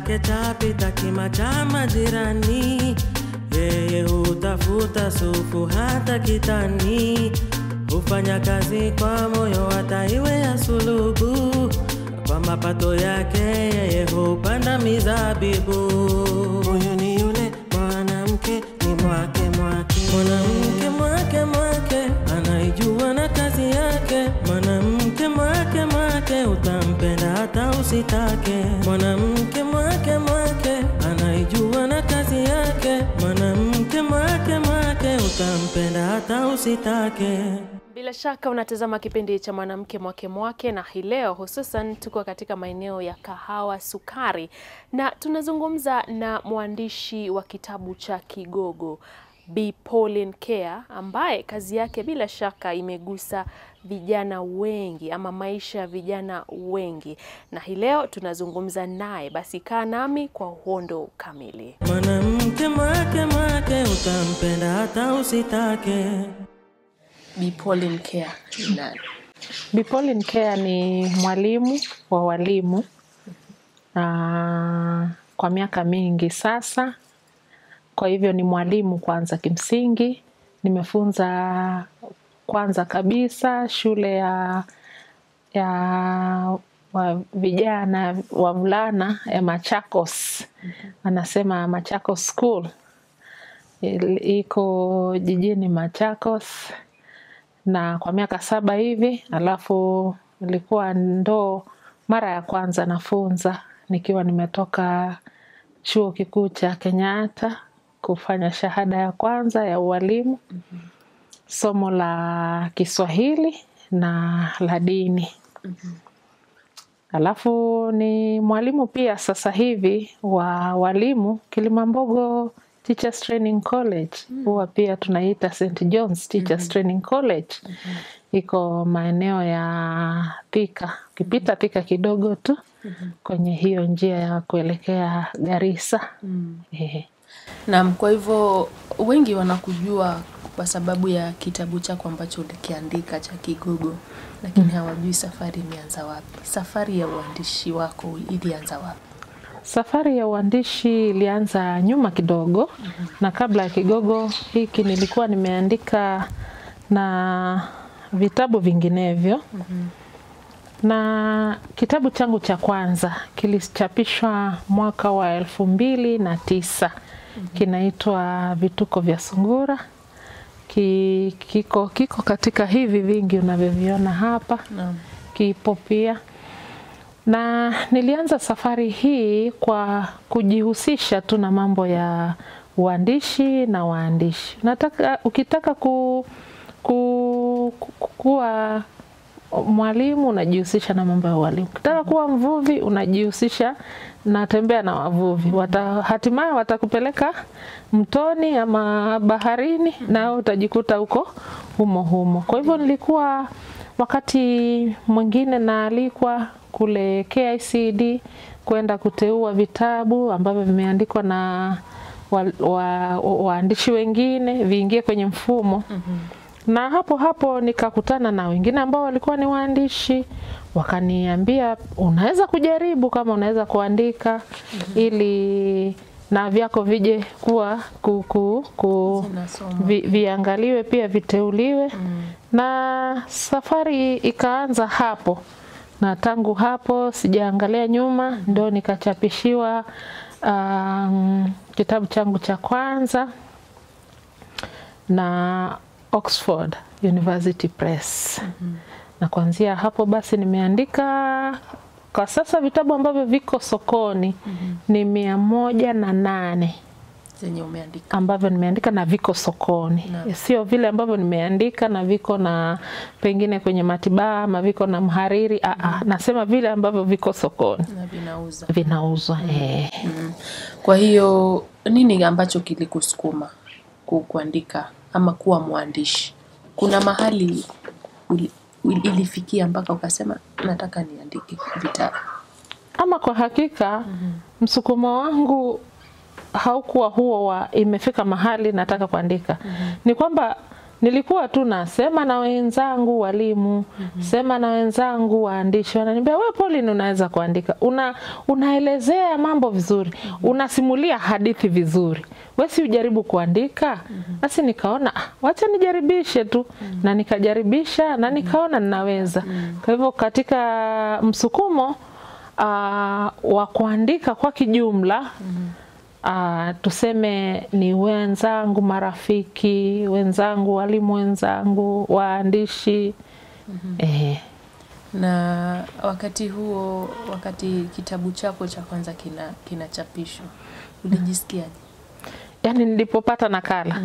chake chapita kima cha majirani. Yeye hutafuta sufu hata kitani. Hufanya kazi kwa moyo hata iwe ya sulubu. Kwa mapato yake yeye hupanda mizabibu. Huyu ni yule mwanamke ni mwake mwake. Mwanamke mwake mwake anaijua na kazi yake. Mwanamke mwake mwake utampenda hata usitake. Mwanamke mwake mwake anaijua na kazi yake. Mwanamke mwake mwake utampenda hata usitake. Bila shaka unatazama kipindi cha Mwanamke Mwake Mwake, na hii leo hususan tuko katika maeneo ya Kahawa Sukari na tunazungumza na mwandishi wa kitabu cha Kigogo, Bi Pauline Keya, ambaye kazi yake bila shaka imegusa vijana wengi ama maisha ya vijana wengi, na hii leo tunazungumza naye. Basi kaa nami kwa uhondo kamili. Mwanamke mwake mwake utampenda hata usitake. Bi Pauline Keya ni nani? Bi Pauline Keya ni mwalimu wa walimu kwa miaka mingi sasa. Kwa hivyo ni mwalimu kwanza kimsingi. Nimefunza kwanza kabisa shule ya vijana wavulana ya Machakos. Anasema Machakos School. Iko jijini Machakos. Na kwa miaka 7 hivi, alafu nilikuwa ndo mara ya kwanza nafunza nikiwa nimetoka chuo kikuu cha Kenyatta kufanya shahada ya kwanza ya ualimu. Somo la Kiswahili na la dini. Alafu ni mwalimu pia sasa hivi wa walimu Kilimambogo Teachers Training College. Huwa pia tunaita St. John's Teachers Training College. Iko maeneo ya Thika. Ukipita Thika kidogo tu kwenye hiyo njia ya kuelekea Garissa. Naam, kwa hivyo wengi wanakujua kwa sababu ya kitabu chako ambacho ulikiandika cha Kigogo, lakini hawajui safari imeanza wapi. Safari ya uandishi wako ilianza wapi? Safari ya uandishi ilianza nyuma kidogo. Na kabla ya Kigogo hiki nilikuwa nimeandika na vitabu vinginevyo. Na kitabu changu cha kwanza kilichapishwa mwaka wa 2009. Kinaitwa Vituko vya Sungura. Kiko katika hivi vingi unavyoviona hapa. Kipo pia. Na nilianza safari hii kwa kujihusisha tu na mambo ya uandishi na waandishi. Ukitaka kuwa mwalimu unajihusisha na mambo ya walimu. Ukitaka kuwa mvuvi unajihusisha na tembea na wavuvi. Hatimaye watakupeleka mtoni ama baharini na utajikuta huko humo. Kwa hivyo nilikuwa wakati mwingine naalikwa kule KICD kwenda kuteua vitabu ambavyo vimeandikwa na waandishi wengine viingie kwenye mfumo. Na hapo nikakutana na wengine ambao walikuwa ni waandishi, wakaniambia unaweza kujaribu kama unaweza kuandika ili na vyako vije kuwa viangaliwe pia viteuliwe. Na safari ikaanza hapo. Na tangu hapo sijaangalia nyuma, ndio nikachapishiwa kitabu changu cha kwanza na Oxford University Press. Na kuanzia hapo basi nimeandika kwa sasa vitabu ambavyo viko sokoni ni 108 zenye umeandika, ambavyo nimeandika na viko sokoni. Sio vile ambavyo nimeandika na viko na pengine kwenye matibaa ama viko na mhariri. Nasema vile ambavyo viko sokoni na vinauzwa. Kwa hiyo nini ambacho kilikusukuma kuandika ama kuwa mwandishi? Kuna mahali ilifikia mpaka ukasema nataka niandike vitabu? Ama kwa hakika msukumo wangu haukuwa huo wa imefika mahali nataka kuandika. Ni kwamba nilikuwa tu nasema na wenzangu walimu, sema na wenzangu waandishi, wananiambia wewe Pauline unaweza kuandika. Unaelezea mambo vizuri, unasimulia hadithi vizuri. Wewe si ujaribu kuandika? Basi nikaona wacha nijaribishe tu. Na nikajaribisha na nikaona ninaweza. Kwa hivyo katika msukumo wa kuandika kwa kijumla, tuseme ni wenzangu, marafiki wenzangu, walimu wenzangu, waandishi. Na wakati huo, wakati kitabu chako cha kwanza kinachapishwa, ulijisikiaje? Yani nilipopata nakala,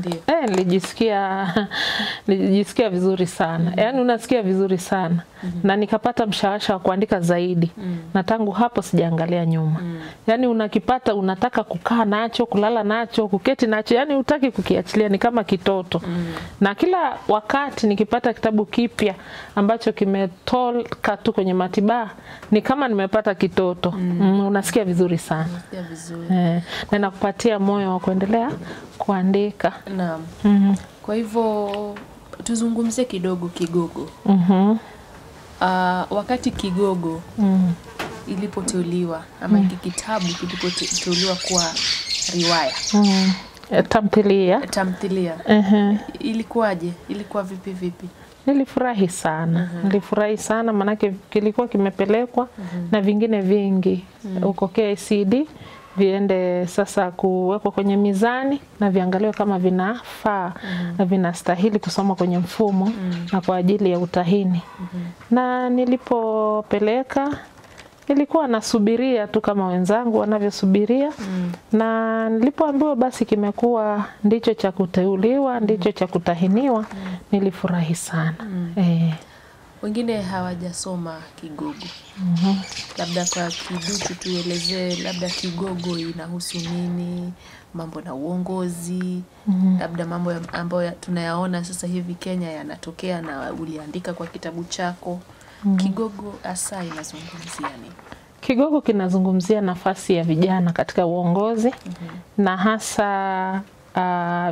nilijisikia vizuri sana. Yani unasikia vizuri sana. Na nikapata mshawasha wa kuandika zaidi. Na tangu hapo sijaangalia nyuma. Yani unakipata, unataka kukaa nacho, kulala nacho, kuketi nacho, yani hutaki kukiachilia, ni kama kitoto. Na kila wakati nikipata kitabu kipya ambacho kimetoka tu kwenye matibaha, ni kama nimepata kitoto. Unasikia vizuri sana. Unasikia vizuri. Na nakupatia moyo wa kuendelea kuandika. Naam. Kwa hivyo tuzungumzie kidogo Kigogo. Wakati Kigogo ilipoteuliwa ama kitabu kilipoteuliwa kuwa riwaya, tamthilia, ilikuwaje? Ilikuwa vipi? Nilifurahi sana. Nilifurahi sana manake kilikuwa kimepelekwa na vingine vingi huko KICD, viende sasa kuwekwa kwenye mizani na viangaliwe kama vinafaa na vinastahili kusoma kwenye mfumo na kwa ajili ya utahini. Na nilipopeleka nilikuwa nasubiria tu kama wenzangu wanavyosubiria. Na nilipoambiwa basi kimekuwa ndicho cha kuteuliwa, ndicho cha kutahiniwa, nilifurahi sana. Wengine hawajasoma Kigogo. Labda kwa kiduchu tuelezee labda Kigogo inahusu nini, mambo na uongozi, labda mambo ambayo tunayaona sasa hivi Kenya yanatokea na uliandika kwa kitabu chako. Kigogo hasa inazungumzia nini? Kigogo kinazungumzia nafasi ya vijana katika uongozi na hasa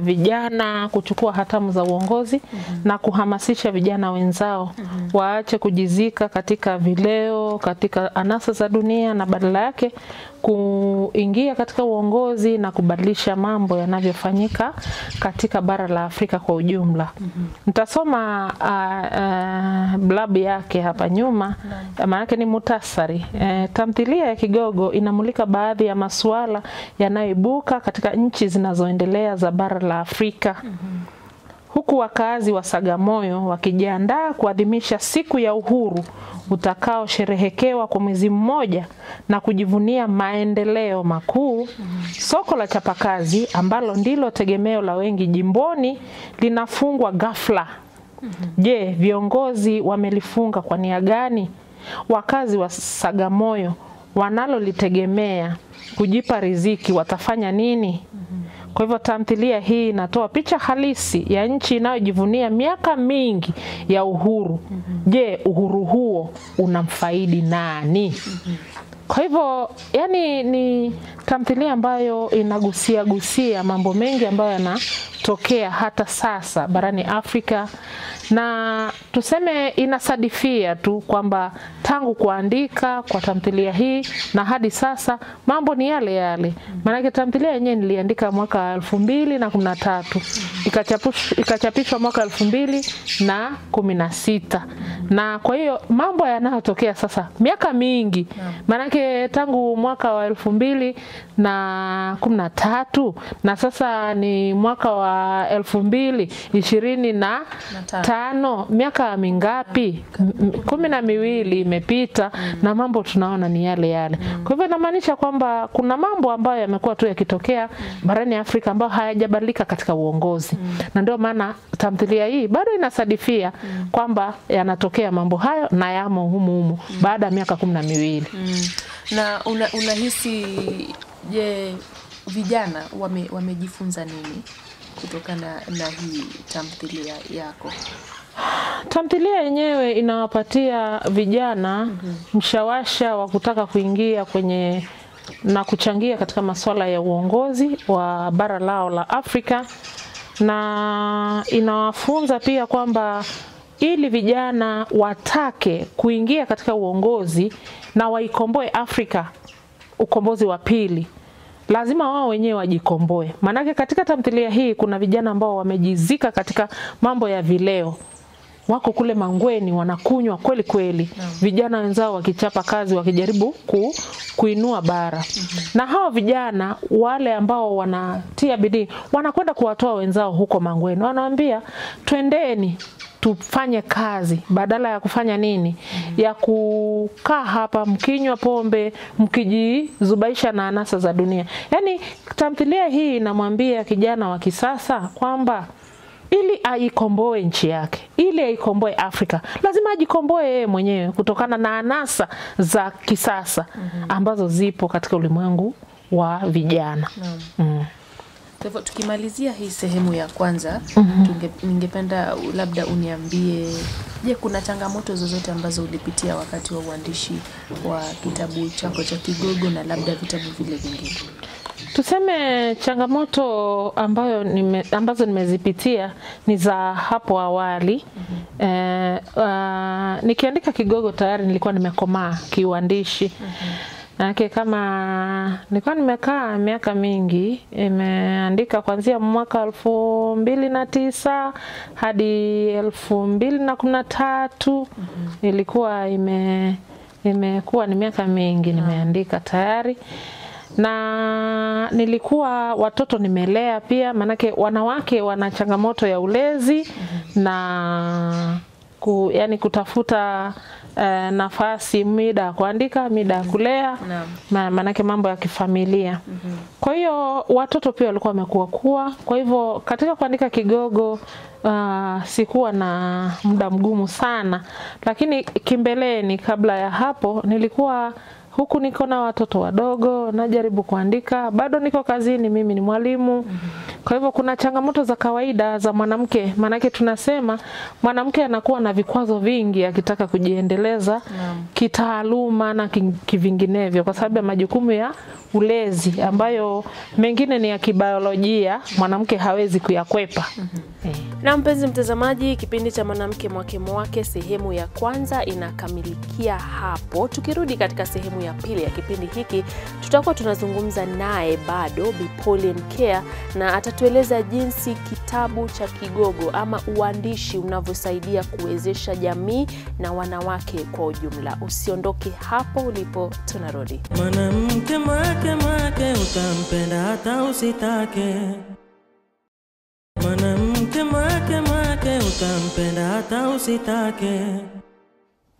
vijana kuchukua hatamu za uongozi na kuhamasisha vijana wenzao waache kujizika katika vileo, katika anasa za dunia, na badala yake kuingia katika uongozi na kubadilisha mambo yanavyofanyika katika bara la Afrika kwa ujumla. Nitasoma blab yake hapa nyuma, maana yake ni muhtasari. Tamthilia ya Kigogo inamulika baadhi ya masuala yanayoibuka katika nchi zinazoendelea za bara la Afrika. Huku wakazi wa Sagamoyo wakijiandaa kuadhimisha siku ya uhuru utakao sherehekewa kwa mwezi mmoja na kujivunia maendeleo makuu, soko la chapakazi ambalo ndilo tegemeo la wengi jimboni linafungwa ghafla. Je, viongozi wamelifunga kwa nia gani? Wakazi wa Sagamoyo wanalolitegemea kujipa riziki watafanya nini? Kwa hivyo tamthilia hii inatoa picha halisi ya nchi inayojivunia miaka mingi ya uhuru. Je, uhuru huo unamfaidi nani? Kwa hivyo yani ni tamthilia ambayo inagusia mambo mengi ambayo yanatokea hata sasa barani Afrika, na tuseme inasadifia tu kwamba tangu kuandika kwa tamthilia hii na hadi sasa mambo ni yale yale. Maana tamthilia yenyewe niliandika mwaka 2013, ikachapishwa mwaka 2016. Na kwa hiyo mambo yanayotokea sasa miaka mingi, maana tangu mwaka wa 2013 na sasa ni mwaka wa 2025, miaka mingapi? 12 imepita na mambo tunaona ni yale yale. Kwa hivyo inamaanisha kwamba kuna mambo ambayo yamekuwa tu yakitokea barani Afrika ambayo hayajabadilika katika uongozi. Na ndio maana tamthilia hii bado inasadifia kwamba yanatokea mambo hayo na yamo humu baada ya miaka 12. Na unahisi je, vijana wamejifunza nini kutokana na hii tamthilia yako? Tamthilia yenyewe inawapatia vijana mshawasha wa kutaka kuingia kwenye na kuchangia katika masuala ya uongozi wa bara lao la Afrika. na inawafunza pia kwamba ili vijana watake kuingia katika uongozi na waikomboe Afrika ukombozi wa pili, lazima wao wenyewe wajikomboe. Maanake katika tamthilia hii kuna vijana ambao wamejizika katika mambo ya vileo. Wako kule mangweni wanakunywa kweli kweli. Vijana wenzao wakichapa kazi wakijaribu kuinua bara. Na hao vijana wale ambao wanatia bidii wanakwenda kuwatoa wenzao huko mangweni. Wanawaambia twendeni tufanye kazi badala ya kufanya nini? Ya kukaa hapa mkinywa pombe, mkijizubaisha na anasa za dunia. Yaani tamthilia hii inamwambia kijana wa kisasa kwamba ili aikomboe nchi yake, ili aikomboe Afrika, lazima ajikomboe yeye mwenyewe kutokana na anasa za kisasa ambazo zipo katika ulimwengu wa vijana. Kwa hivyo tukimalizia hii sehemu ya kwanza, ningependa labda uniambie, je, kuna changamoto zozote ambazo ulipitia wakati wa uandishi wa kitabu chako cha Kigogo na labda vitabu vile vingine? Tuseme changamoto ambazo nimezipitia ni za hapo awali. Nikiandika Kigogo tayari nilikuwa nimekomaa kiuandishi. Manake kama nilikuwa nimekaa miaka mingi, nimeandika kuanzia mwaka 2009 hadi 2013. Ilikuwa imekuwa ni miaka mingi nimeandika tayari. Na nilikuwa watoto nimelea pia, manake wanawake wana changamoto ya ulezi na yani kutafuta nafasi, mida kuandika, mida kulea, manake mambo ya kifamilia. Kwa hiyo watoto pia walikuwa wamekuwa. Kwa hivyo katika kuandika Kigogo sikuwa na muda mgumu sana, lakini kimbeleni kabla ya hapo nilikuwa huku niko na watoto wadogo, najaribu kuandika, bado niko kazini, mimi ni mwalimu. Kwa hivyo kuna changamoto za kawaida za mwanamke, manake tunasema mwanamke anakuwa na vikwazo vingi akitaka kujiendeleza kitaaluma na kivinginevyo kwa sababu ya majukumu ya ulezi ambayo mengine ni ya kibiolojia, mwanamke hawezi kuyakwepa. Na mpenzi mtazamaji, kipindi cha Mwanamke Mwake sehemu ya kwanza inakamilikia hapo. Tukirudi katika sehemu ya pili ya kipindi hiki, tutakuwa tunazungumza naye bado Bi Pauline Keya, na atatueleza jinsi kitabu cha Kigogo ama uandishi unavyosaidia kuwezesha jamii na wanawake kwa ujumla. Usiondoke hapo ulipo, tunarudi. Mwanamke mwake utampenda hata usitake. Mwanamke mwake utampenda hata usitake.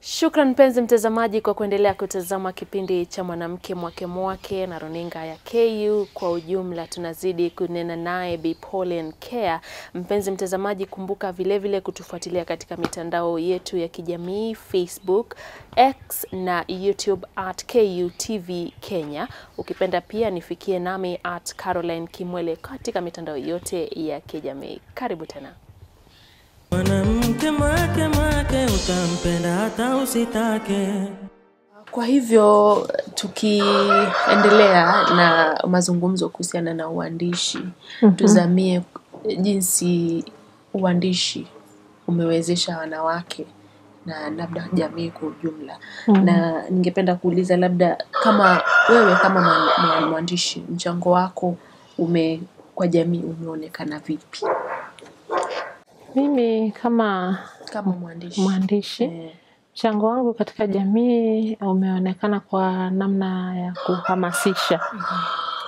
Shukran mpenzi mtazamaji kwa kuendelea kutazama kipindi cha Mwanamke Mwake na runinga ya KU kwa ujumla. Tunazidi kunena naye Bi Pauline Keya. Mpenzi mtazamaji, kumbuka vile vile kutufuatilia katika mitandao yetu ya kijamii, Facebook, X na YouTube @KUTV Kenya. Ukipenda pia nifikie nami @Caroline Kimwele katika mitandao yote ya kijamii. Karibu tena. Mwanamke mwake utampenda hata usitake. Kwa hivyo tukiendelea na mazungumzo kuhusiana na uandishi, tuzamie jinsi uandishi umewezesha wanawake na labda jamii kwa ujumla. Na ningependa kuuliza labda kama wewe kama mwandishi, mchango wako kwa jamii umeonekana vipi? Mimi kama mwandishi, mchango wangu katika jamii umeonekana kwa namna ya kuhamasisha.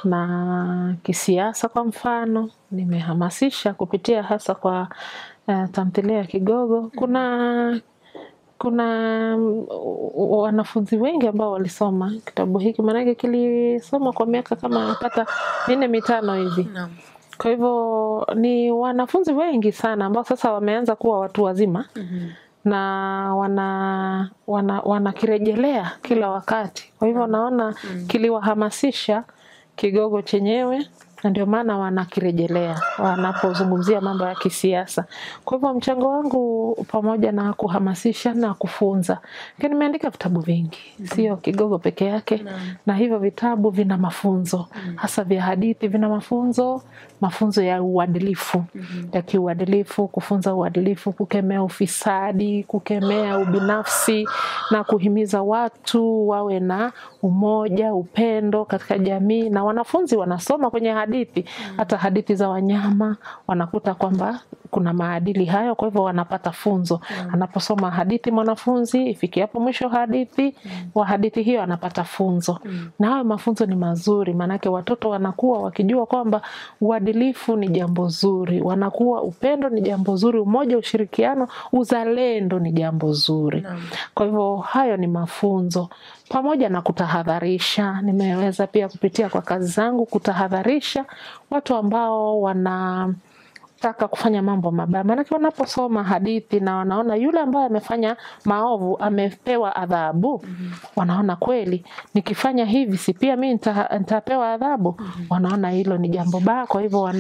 Na kisiasa kwa mfano, nimehamasisha kupitia hasa kwa tamthilia ya Kigogo. Kuna wanafunzi wengi ambao walisoma kitabu hiki, maana kilisoma kwa miaka kama hata 4-5 hivi. Kwa hivyo ni wanafunzi wengi sana ambao sasa wameanza kuwa watu wazima na wanakirejelea kila wakati. Kwa hivyo naona kiliwahamasisha Kigogo chenyewe na ndio maana wanakirejelea wanapozungumzia mambo ya kisiasa. Kwa hivyo mchango wangu pamoja na kuhamasisha na kufunza, lakini nimeandika vitabu vingi, sio Kigogo peke yake, na hivyo vitabu vina mafunzo, hasa vya hadithi vina mafunzo ya uadilifu, ya kiuadilifu, kufunza uadilifu, kukemea ufisadi, kukemea ubinafsi na kuhimiza watu wawe na umoja, upendo katika jamii. Na wanafunzi wanasoma kwenye hadithi, hata hadithi za wanyama wanakuta kwamba kuna maadili hayo, kwa hivyo wanapata funzo. Anaposoma hadithi mwanafunzi, ifikiapo mwisho wa hadithi hiyo anapata funzo. Na hayo mafunzo ni mazuri, manake watoto wanakuwa wakijua kwamba uadilifu ni jambo zuri, wanakuwa upendo ni jambo zuri, umoja, ushirikiano, uzalendo ni jambo zuri. Kwa hivyo hayo ni mafunzo. Pamoja na kutahadharisha, nimeweza pia kupitia kwa kazi zangu kutahadharisha watu ambao wanataka kufanya mambo mabaya. Maana wanaposoma hadithi na wanaona yule ambaye amefanya maovu amepewa adhabu, wanaona kweli nikifanya hivi si pia mimi nitapewa adhabu. Wanaona hilo ni jambo baya, kwa hivyo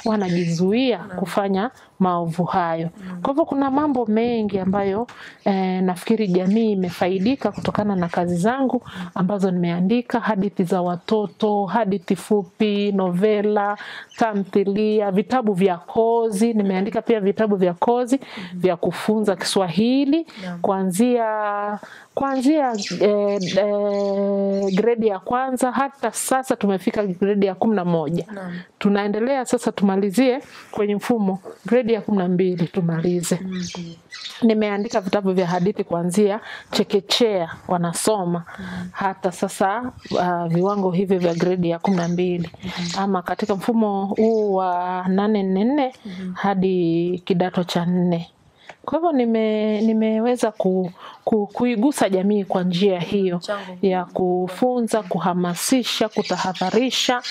wanajizuia kufanya maovu hayo. Kwa hivyo kuna mambo mengi ambayo nafikiri jamii imefaidika kutokana na kazi zangu ambazo nimeandika: hadithi za watoto, hadithi fupi, novela, tamthilia, vitabu vya kozi. Nimeandika pia vitabu vya kozi vya kufunza Kiswahili kuanzia gredi ya kwanza hata sasa tumefika gredi ya 11. Tunaendelea sasa tumalizie kwenye mfumo gredi ya 12 tumalize. Nimeandika vitabu vya hadithi kuanzia chekechea wanasoma hata sasa viwango hivi vya gredi ya 12. Ama katika mfumo huu wa 8-4 hadi kidato cha 4. Kwa hivyo nimeweza kuigusa jamii kwa njia hiyo ya kufunza, kuhamasisha, kutahadharisha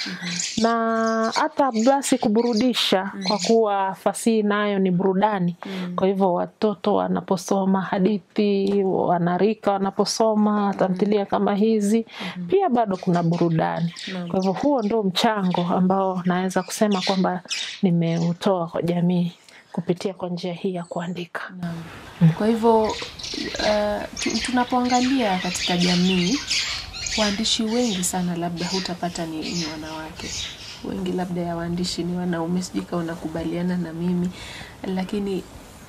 na hata basi kuburudisha, kwa kuwa fasihi nayo ni burudani. Kwa hivyo watoto wanaposoma hadithi, wanarika wanaposoma tamthilia kama hizi, pia bado kuna burudani. Kwa hivyo huo ndio mchango ambao naweza kusema kwamba nimeutoa kwa jamii kupitia kwa njia hii ya kuandika. Kwa hivyo tunapoangalia katika jamii, waandishi wengi sana labda hutapata ni wanawake. Wengi labda ya waandishi ni wanaume, sijika unakubaliana na mimi. Lakini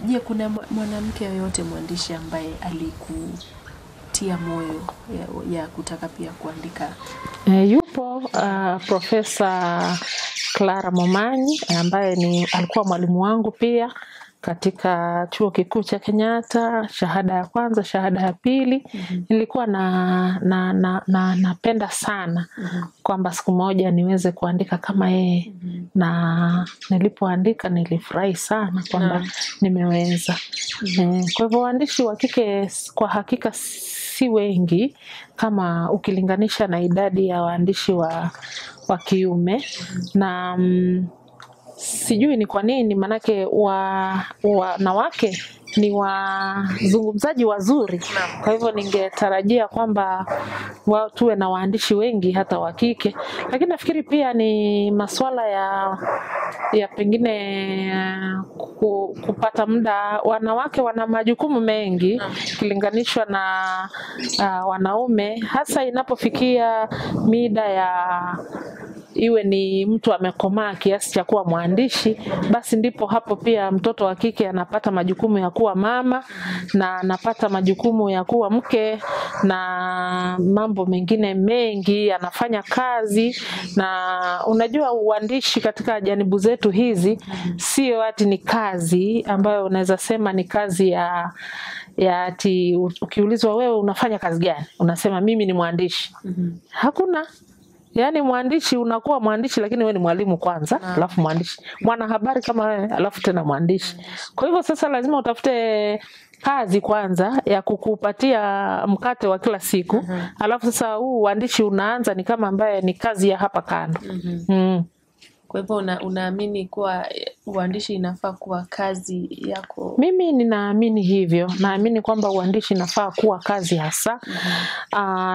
je, kuna mwanamke yoyote mwandishi ambaye alikutia moyo ya kutaka pia kuandika? Yupo Profesa Clara Momanyi ambaye alikuwa mwalimu wangu pia katika chuo kikuu cha Kenyatta, shahada ya kwanza, shahada ya pili. Nilikuwa napenda sana kwamba siku moja niweze kuandika kama yeye. Na nilipoandika nilifurahi sana kwamba nimeweza. Kwa hivyo waandishi wa kike kwa hakika si wengi kama ukilinganisha na idadi ya waandishi wa kiume. Na sijui ni kwa nini, manake wanawake ni wazungumzaji wazuri. Kwa hivyo ningetarajia kwamba tuwe na waandishi wengi hata wa kike. Lakini nafikiri pia ni masuala ya pengine kupata muda. Wanawake wana majukumu mengi kilinganishwa na wanaume, hasa inapofikia mida ya iwe ni mtu amekomaa kiasi cha kuwa mwandishi, basi ndipo hapo pia mtoto wa kike anapata majukumu ya kuwa mama na anapata majukumu ya kuwa mke na mambo mengine mengi, anafanya kazi. Na unajua uandishi katika janibu zetu hizi sio ati ni kazi ambayo unaweza sema ni kazi ya ati ukiulizwa wewe unafanya kazi gani unasema mimi ni mwandishi. Hakuna. Yaani mwandishi unakuwa mwandishi lakini wewe ni mwalimu kwanza, alafu mwandishi. Mwanahabari kama wewe, alafu tena mwandishi. Kwa hivyo sasa lazima utafute kazi kwanza ya kukupatia mkate wa kila siku. Alafu sasa huu uandishi unaanza ni kama ambaye ni kazi ya hapa kando. Kwa hivyo unaamini kuwa uandishi inafaa kuwa kazi yako? Mimi ninaamini hivyo. Naamini kwamba uandishi inafaa kuwa kazi hasa.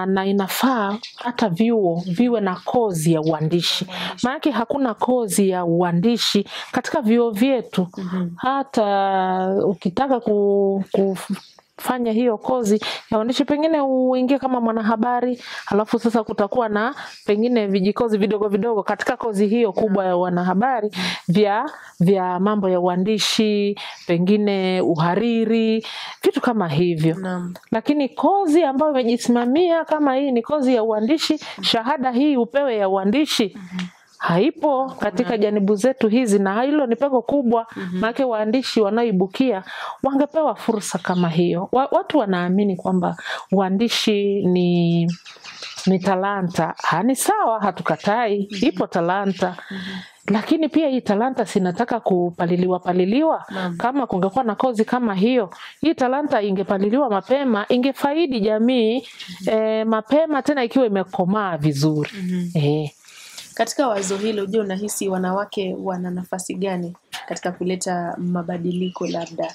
Na inafaa hata vyuo viwe na kozi ya uandishi. Maana hakuna kozi ya uandishi katika vyuo vyetu. Hata ukitaka kufanya hiyo kozi ya uandishi, pengine uingie kama mwanahabari, halafu sasa kutakuwa na pengine vijikozi vidogo vidogo katika kozi hiyo kubwa ya wanahabari vya mambo ya uandishi, pengine uhariri, vitu kama hivyo. Lakini kozi ambayo imejisimamia kama hii ni kozi ya uandishi, shahada hii upewe ya uandishi, haipo katika janibu zetu hizi, na hilo ni pengo kubwa. Maana waandishi wanaoibukia wangepewa fursa kama hiyo. Watu wanaamini kwamba uandishi ni talanta. Ni sawa, hatukatai, ipo talanta. Lakini pia hii talanta sinataka kupaliliwa. Kama kungekuwa na kozi kama hiyo, hii talanta ingepaliliwa mapema, ingefaidi jamii mapema, tena ikiwa imekomaa vizuri. Katika wazo hilo, je, unahisi wanawake wana nafasi gani katika kuleta mabadiliko labda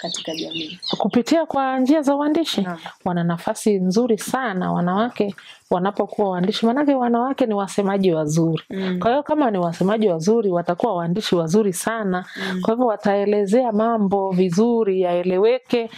katika jamii kupitia kwa njia za uandishi? Wana nafasi nzuri sana wanawake wanapokuwa waandishi, maana wanawake ni wasemaji wazuri. Kwa hiyo kama ni wasemaji wazuri, watakuwa waandishi wazuri sana. Kwa hivyo wataelezea mambo vizuri, yaeleweke.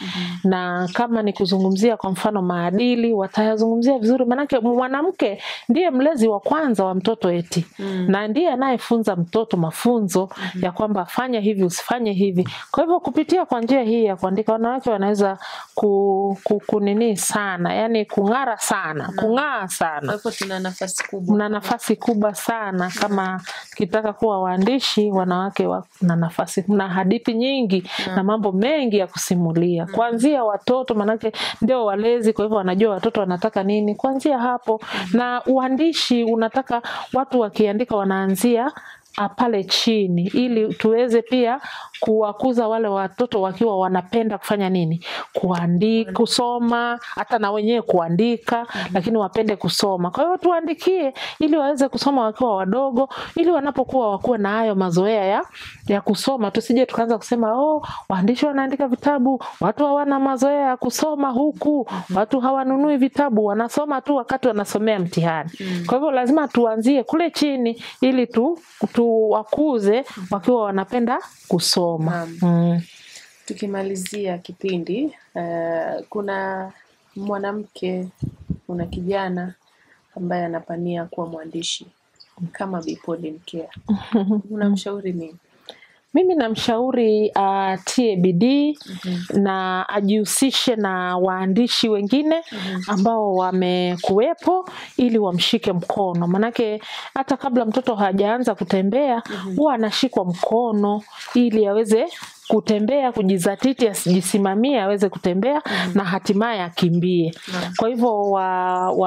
Na kama ni kuzungumzia kwa mfano maadili, watayazungumzia vizuri, maana mwanamke ndiye mlezi wa kwanza wa mtoto eti. Na ndiye anayefunza mtoto mafunzo ya kwamba fanya hivi, usifanye hivi. Kwa hivyo kupitia kwa njia hii ya kuandika, wanawake wanaweza kunini sana, yani kung'ara sana, kung'aa sana. Hapo tuna nafasi kubwa. Na nafasi kubwa sana kama kitaka kuwa waandishi, wanawake wana nafasi. Kuna hadithi nyingi na mambo mengi ya kusimulia. Kuanzia watoto, manake ndio walezi, kwa hivyo wanajua watoto wanataka nini. Kuanzia hapo, na uandishi unataka watu wakiandika wanaanzia pale chini, ili tuweze pia kuwakuza wale watoto wakiwa wanapenda kufanya nini? Kuandika, kusoma, hata na wenyewe kuandika, lakini wapende kusoma. Kwa hiyo tuandikie ili waweze kusoma wakiwa wadogo, ili wanapokuwa wakuwe na hayo mazoea ya kusoma. Tusije tukaanza kusema waandishi wanaandika vitabu, watu hawana mazoea ya kusoma huku, watu hawanunui vitabu, wanasoma tu wakati wanasomea mtihani. Kwa hivyo lazima tuanzie kule chini ili tuwakuze wakiwa wanapenda kusoma. Tukimalizia kipindi, kuna mwanamke, kuna kijana ambaye anapania kuwa mwandishi kama Bi Pauline Kea. Unamshauri nini? Mimi namshauri atie bidii na ajihusishe na waandishi wengine ambao wamekuwepo, ili wamshike mkono. Manake hata kabla mtoto hajaanza kutembea, huwa anashikwa mkono ili aweze kutembea, kujizatiti, asijisimamie, aweze kutembea na hatimaye akimbie. Kwa hivyo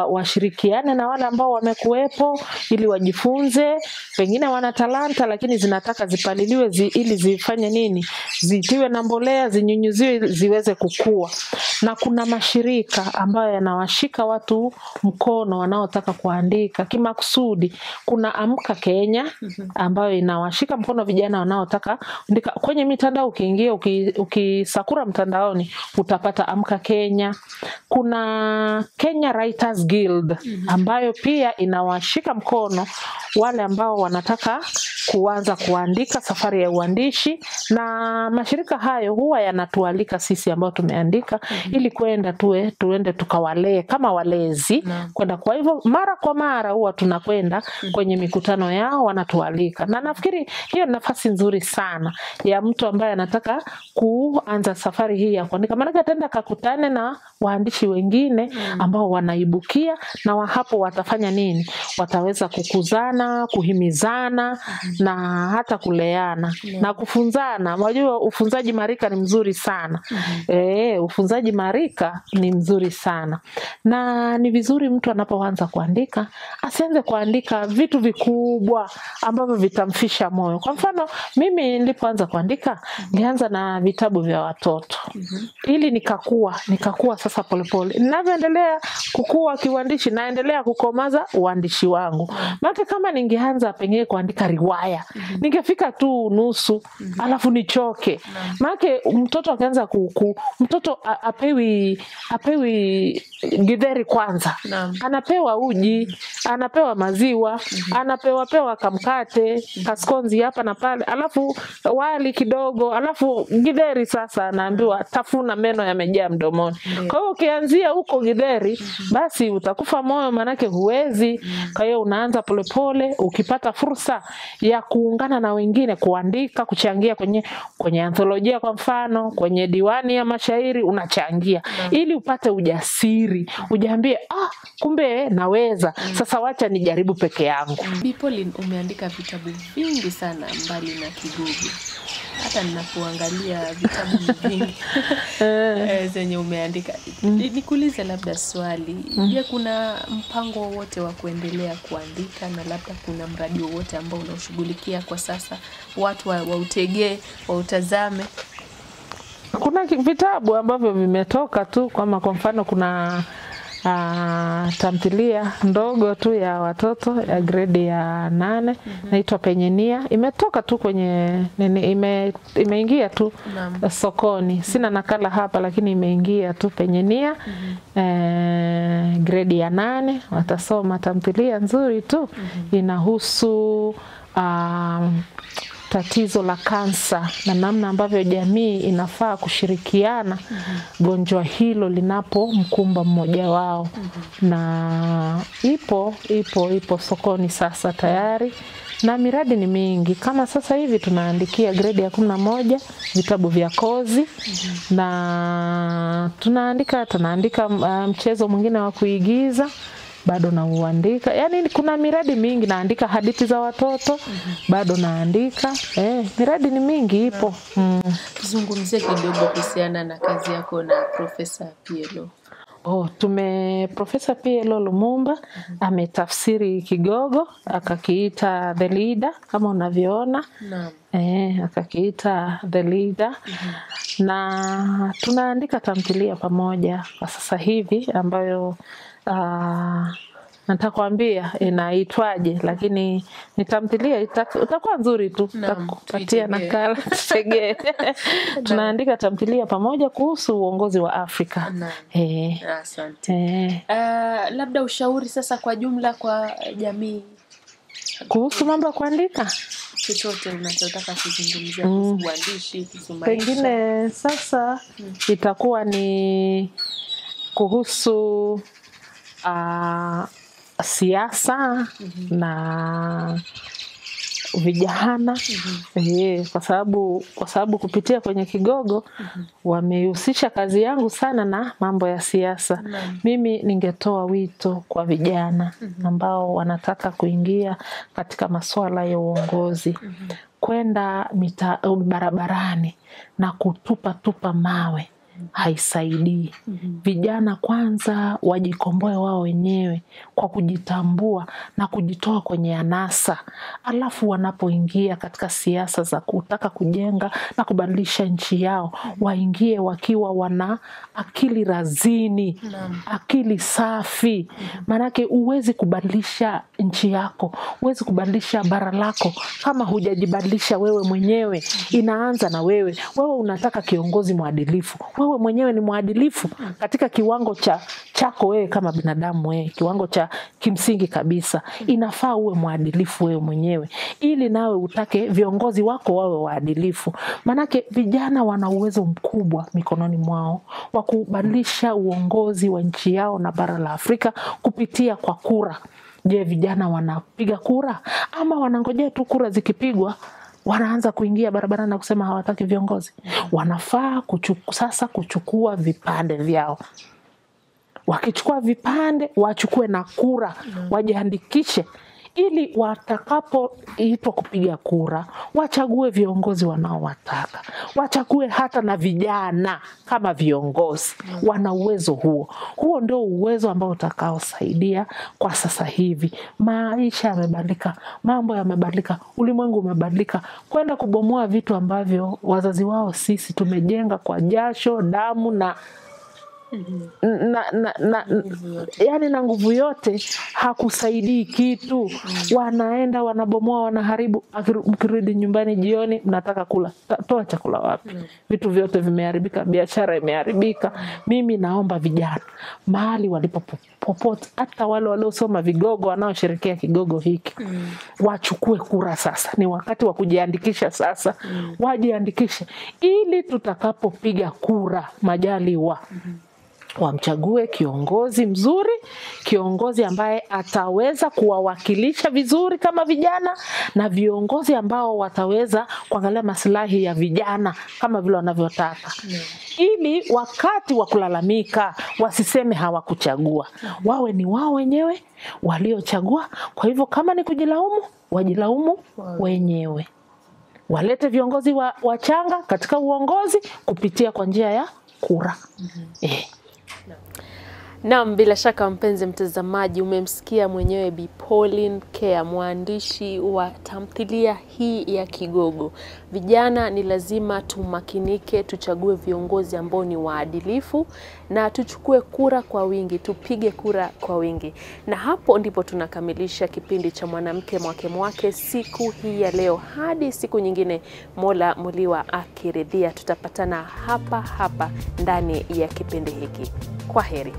washirikiane na wale ambao wamekuwepo ili wajifunze. Pengine wana talanta lakini zinataka zipaliliwe ili zifanye nini? Zitiwe na mbolea, zinyunyuziwe, ziweze kukua. Na kuna mashirika ambayo yanawashika watu mkono wanaotaka kuandika kimakusudi. Kuna Amka Kenya ambayo inawashika mkono vijana wanaotaka kuandika. Kwenye mitandao ukiingia, ukisakura mtandaoni utapata Amka Kenya. Kuna Kenya Writers Guild ambayo pia inawashika mkono wale ambao wanataka kuanza kuandika, safari ya uandishi. Na mashirika hayo huwa yanatualika sisi ambao tumeandika ili tuende tukawalee kama walezi kwenda. Kwa hivyo mara kwa mara huwa tunakwenda kwenye mikutano yao, wanatualika. Na nafikiri hiyo ni nafasi nzuri sana ya mtu ambaye anataka kuanza safari hii ya kuandika. Maana ataenda kakutane na waandishi wengine ambao wanaibukia, na hapo watafanya nini? Wataweza kukuzana, kuhimizana na hata kuleana na kufunzana. Unajua ufunzaji marika ni mzuri sana. Ufunzaji marika ni mzuri sana. Na ni vizuri mtu anapoanza kuandika asianze kuandika vitu vikubwa ambavyo vitamfisha moyo. Kwa mfano mimi nilipoanza kuandika, nilianza na vitabu vya watoto. Ili nikakua sasa polepole polepole. Ninavyoendelea kukua kiuandishi, naendelea kukomaza uandishi wangu. Maana kama ningeanza pengine kuandika riwaya, ningefika tu nusu, alafu nichoke. Maana mtoto akaanza mtoto apewi githeri kwanza. Anapewa uji, anapewa maziwa, anapewa kamkate, kaskonzi hapa na pale, alafu wali kidogo, alafu githeri sasa anaambiwa tafuna, meno yamejaa mdomoni. Kwa hiyo ukianzia huko githeri, basi utakufa moyo, manake huwezi. Kwa hiyo unaanza polepole, ukipata fursa ya kuungana na wengine kuandika, kuchangia kwenye antholojia kwa mfano, kwenye diwani ya mashairi unachangia, ili upate ujasiri, ujiambie kumbe naweza, sasa wacha nijaribu peke yangu. Bi Pauline, umeandika vitabu vingi sana mbali na Kigogo. Hata ninapoangalia vitabu vingi zenye umeandika. Nikuulize labda swali. Je, kuna mpango wowote wa kuendelea kuandika, na labda kuna mradi wowote ambao unashughulikia kwa sasa, watu wautegee, wautazame? Kuna vitabu ambavyo vimetoka tu, kama kwa mfano kuna tamthilia ndogo tu ya watoto ya grade ya 8 inaitwa Penye Nia. Imetoka tu kwenye imeingia tu sokoni. Sina nakala hapa, lakini imeingia tu Penye Nia. Grade ya 8 watasoma tamthilia nzuri tu. Inahusu tatizo la kansa na namna ambavyo jamii inafaa kushirikiana gonjwa hilo linapomkumba mmoja wao. Na ipo sokoni sasa tayari, na miradi ni mingi. Kama sasa hivi tunaandikia grade ya 11 vitabu vya kozi, na tunaandika mchezo mwingine wa kuigiza, bado nauandika. Yaani kuna miradi mingi, naandika hadithi za watoto, bado naandika. Miradi ni mingi ipo. Tuzungumzie kidogo kuhusiana na kazi yako na Profesa PLO. Profesa PLO Lumumba ametafsiri Kigogo, akakiita The Leader kama unavyoona. Akakiita The Leader. Na tunaandika tamthilia pamoja kwa sasa hivi ambayo natakwambia inaitwaje, lakini nitamthilia itakuwa nzuri tu, tutakupatia nakala tegee. Tunaandika tamthilia pamoja kuhusu uongozi wa Afrika. Asante. Labda ushauri sasa kwa jumla kwa jamii kuhusu mambo ya kuandika, chochote unachotaka kuzungumzia kuhusu uandishi, kuhusu maisha. Pengine sasa itakuwa ni kuhusu siasa na vijana. Kwa sababu kupitia kwenye Kigogo wamehusisha kazi yangu sana na mambo ya siasa. Mimi ningetoa wito kwa vijana ambao wanataka kuingia katika masuala ya uongozi, kwenda barabarani na kutupa mawe haisaidii. Vijana kwanza wajikomboe wao wenyewe kwa kujitambua na kujitoa kwenye anasa, alafu wanapoingia katika siasa za kutaka kujenga na kubadilisha nchi yao, waingie wakiwa wana akili razini, akili safi. Manake uwezi kubadilisha nchi yako, uwezi kubadilisha bara lako kama hujajibadilisha wewe mwenyewe. Inaanza na wewe. Wewe unataka kiongozi mwadilifu, wewe mwenyewe ni mwadilifu katika kiwango chako wewe kama binadamu, wewe kiwango cha kimsingi kabisa. Inafaa uwe mwadilifu wewe mwenyewe, ili nawe utake viongozi wako wawe waadilifu. Manake vijana wana uwezo mkubwa mikononi mwao wa kubadilisha uongozi wa nchi yao na bara la Afrika kupitia kwa kura. Je, vijana wanapiga kura ama wanangojea tu kura zikipigwa wanaanza kuingia barabarani na kusema hawataki viongozi? Wanafaa kuchukua vipande vyao. Wakichukua vipande, wachukue na kura, wajiandikishe, ili watakapoitwa kupiga kura wachague viongozi wanaowataka. Wachague hata na vijana kama viongozi. Wana uwezo huo. Huo ndio uwezo ambao utakaosaidia kwa sasa hivi. Maisha yamebadilika, mambo yamebadilika, ulimwengu umebadilika. Kwenda kubomoa vitu ambavyo wazazi wao sisi tumejenga kwa jasho, damu yani na nguvu yote hakusaidii kitu. Wanaenda wanabomoa, wanaharibu. Ukirudi nyumbani jioni mnataka kula, toa chakula wapi? Vitu vyote vimeharibika, biashara imeharibika. Mimi naomba vijana mahali walipopopote, hata wale waliosoma vigogo, wanaoshirikia kigogo hiki, wachukue kura sasa. Ni wakati wa kujiandikisha sasa. Wajiandikishe ili tutakapopiga kura majaliwa wamchague kiongozi mzuri, kiongozi ambaye ataweza kuwawakilisha vizuri kama vijana, na viongozi ambao wataweza kuangalia maslahi ya vijana kama vile wanavyotaka. Ili wakati wa kulalamika wasiseme hawakuchagua, wawe ni wao wenyewe waliochagua. Kwa hivyo kama ni kujilaumu, wajilaumu wenyewe. Walete viongozi wachanga katika uongozi kupitia kwa njia ya kura. Naam, bila shaka mpenzi mtazamaji, umemsikia mwenyewe Bi Pauline Kea, mwandishi wa tamthilia hii ya Kigogo. Vijana ni lazima tumakinike, tuchague viongozi ambao ni waadilifu, na tuchukue kura kwa wingi, tupige kura kwa wingi. Na hapo ndipo tunakamilisha kipindi cha Mwanamke Mwake Mwake siku hii ya leo. Hadi siku nyingine, Mola Muliwa akiridhia, tutapatana hapa ndani ya kipindi hiki. Kwaheri.